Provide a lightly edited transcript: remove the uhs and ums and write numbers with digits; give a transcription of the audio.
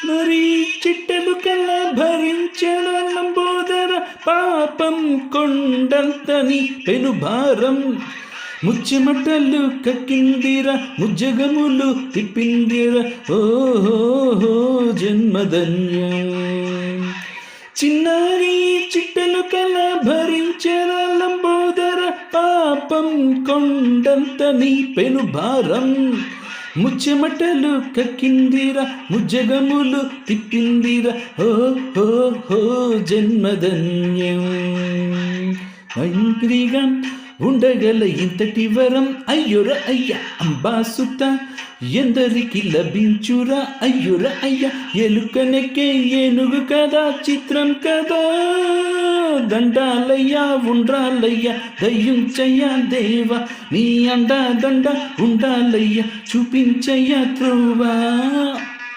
మరి చిట్టలు కల్లా భరించిన లంబోదర పాపం కొండంతని పెనుభారం ముచ్చెమటలు కక్కిందిర ముజ్జగములు తిప్పిందిర ఓహో జన్మధన్యం చిన్నారి చిట్టలు కల భరించర లంబోదర పాపం కొండంతని పెనుభారం ముచ్చెమటలు కక్కిందిర ముజ్జగములు తిప్పిందిర ఓహో జన్మధన్యం మంత్రిగా ఉండగల ఇంతటి వరం అయ్యుర అయ్య అంబాసుత ఎందరికి లభించురా అయ్యుర అయ్య ఎలుకనెక్కే ఏనుగు కదా చిత్రం కదా దండాలయ్యా ఉండ్రాలయ్యా దయ్యుంచయ్యా దేవా నీ అండా దండ ఉండాలయ్యా చూపించయ్యా త్రువా